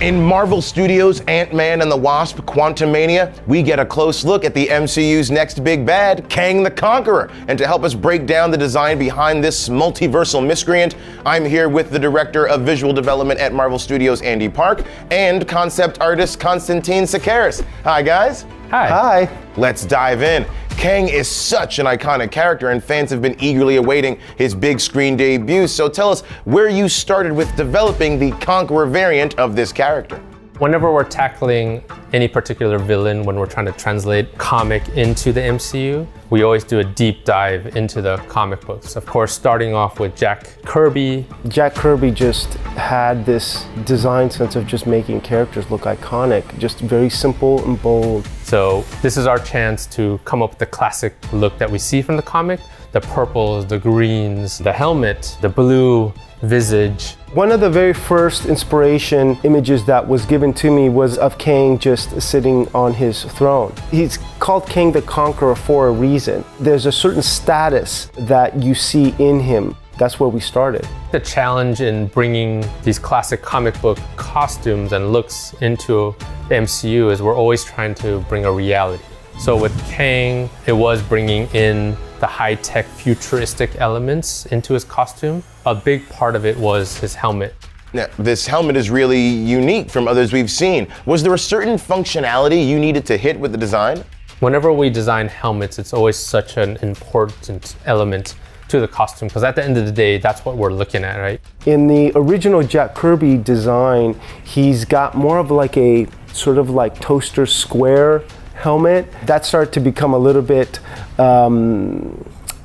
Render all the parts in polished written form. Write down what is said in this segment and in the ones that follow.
In Marvel Studios' Ant-Man and the Wasp: Quantumania, we get a close look at the MCU's next big bad, Kang the Conqueror. And to help us break down the design behind this multiversal miscreant, I'm here with the Director of Visual Development at Marvel Studios, Andy Park, and concept artist Konstantin Sakaris. Hi, guys. Hi. Hi. Let's dive in. Kang is such an iconic character, and fans have been eagerly awaiting his big screen debut. So tell us where you started with developing the Conqueror variant of this character. Whenever we're tackling any particular villain, when we're trying to translate comic into the MCU, we always do a deep dive into the comic books. Of course, starting off with Jack Kirby. Jack Kirby just had this design sense of just making characters look iconic, just very simple and bold. So this is our chance to come up with the classic look that we see from the comic. The purples, the greens, the helmet, the blue visage. One of the very first inspiration images that was given to me was of Kang just sitting on his throne. He's called Kang the Conqueror for a reason. There's a certain status that you see in him. That's where we started. The challenge in bringing these classic comic book costumes and looks into the MCU is we're always trying to bring a reality. So with Kang, it was bringing in the high-tech futuristic elements into his costume. A big part of it was his helmet. Now, this helmet is really unique from others we've seen. Was there a certain functionality you needed to hit with the design? Whenever we design helmets, it's always such an important element to the costume, because at the end of the day, that's what we're looking at, right? In the original Jack Kirby design, he's got more of like a sort of like toaster square helmet. That started to become a little bit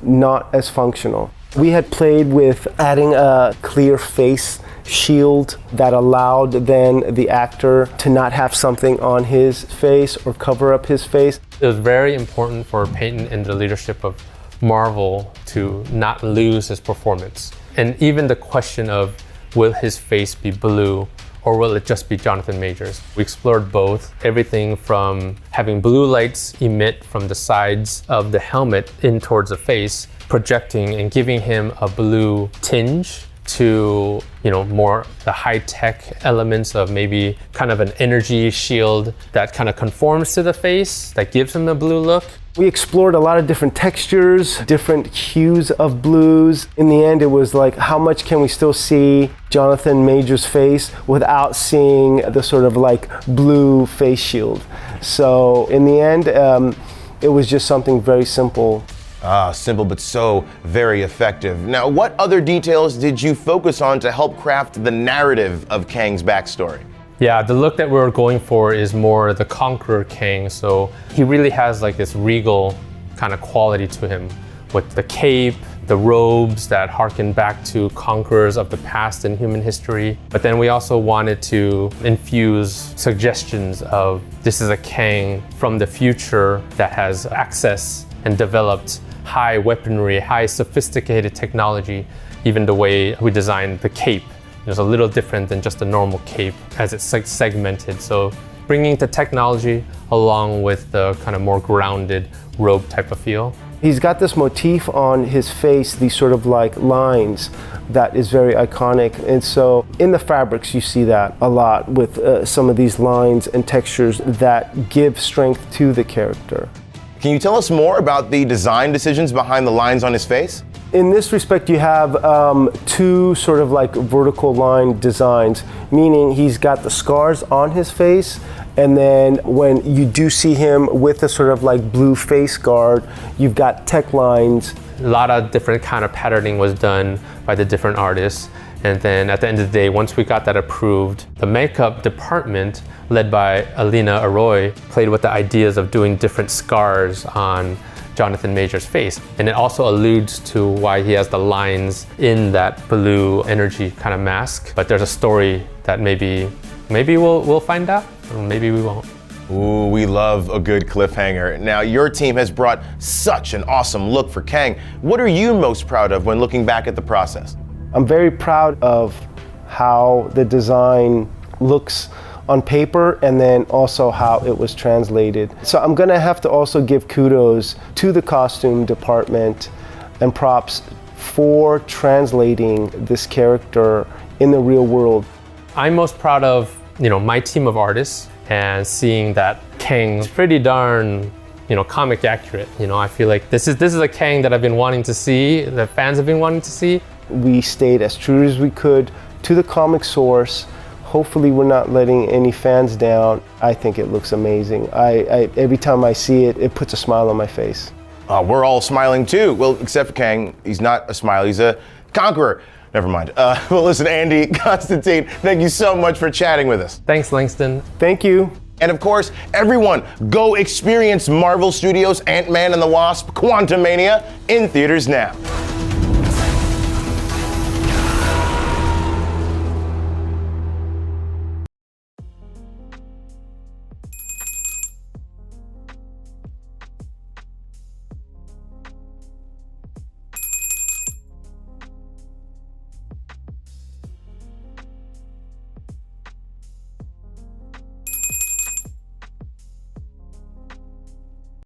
not as functional. We had played with adding a clear face shield that allowed then the actor to not have something on his face or cover up his face. It was very important for Peyton and the leadership of Marvel to not lose his performance. And even the question of, will his face be blue or will it just be Jonathan Majors? We explored both, everything from having blue lights emit from the sides of the helmet in towards the face, projecting and giving him a blue tinge, to, more the high-tech elements of maybe kind of an energy shield that kind of conforms to the face, that gives him a blue look. We explored a lot of different textures, different hues of blues. In the end, it was like, how much can we still see Jonathan Majors' face without seeing the sort of like blue face shield? So in the end, it was just something very simple. Simple but so very effective. Now, what other details did you focus on to help craft the narrative of Kang's backstory? Yeah, the look that we're going for is more the Conqueror Kang. So he really has like this regal kind of quality to him with the cape, the robes that harken back to conquerors of the past in human history. But then we also wanted to infuse suggestions of this is a Kang from the future that has access and developed high weaponry, high sophisticated technology. Even the way we designed the cape is a little different than just a normal cape as it's segmented. So bringing the technology along with the kind of more grounded robe type of feel. He's got this motif on his face, these sort of like lines that is very iconic. And so in the fabrics, you see that a lot with some of these lines and textures that give strength to the character. Can you tell us more about the design decisions behind the lines on his face? In this respect, you have two sort of like vertical line designs, meaning he's got the scars on his face, and then when you do see him with a sort of like blue face guard, you've got tech lines. A lot of different kind of patterning was done by the different artists. And then at the end of the day, once we got that approved, the makeup department, led by Alina Arroy, played with the ideas of doing different scars on Jonathan Majors' face. And it also alludes to why he has the lines in that blue energy kind of mask. But there's a story that maybe we'll find out, or maybe we won't. Ooh, we love a good cliffhanger. Now, your team has brought such an awesome look for Kang. What are you most proud of when looking back at the process? I'm very proud of how the design looks on paper and then also how it was translated. So I'm gonna have to also give kudos to the costume department and props for translating this character in the real world. I'm most proud of my team of artists and seeing that Kang's pretty darn, comic accurate. I feel like this is a Kang that I've been wanting to see, that fans have been wanting to see. We stayed as true as we could to the comic source. Hopefully we're not letting any fans down. I think it looks amazing. Every time I see it, it puts a smile on my face. We're all smiling too. Well, except for Kang. He's not a smile, he's a conqueror. Never mind. Well, listen, Andy, Constantine, thank you so much for chatting with us. Thanks, Langston. Thank you. And of course, everyone, go experience Marvel Studios' Ant-Man and the Wasp: Quantumania in theaters now.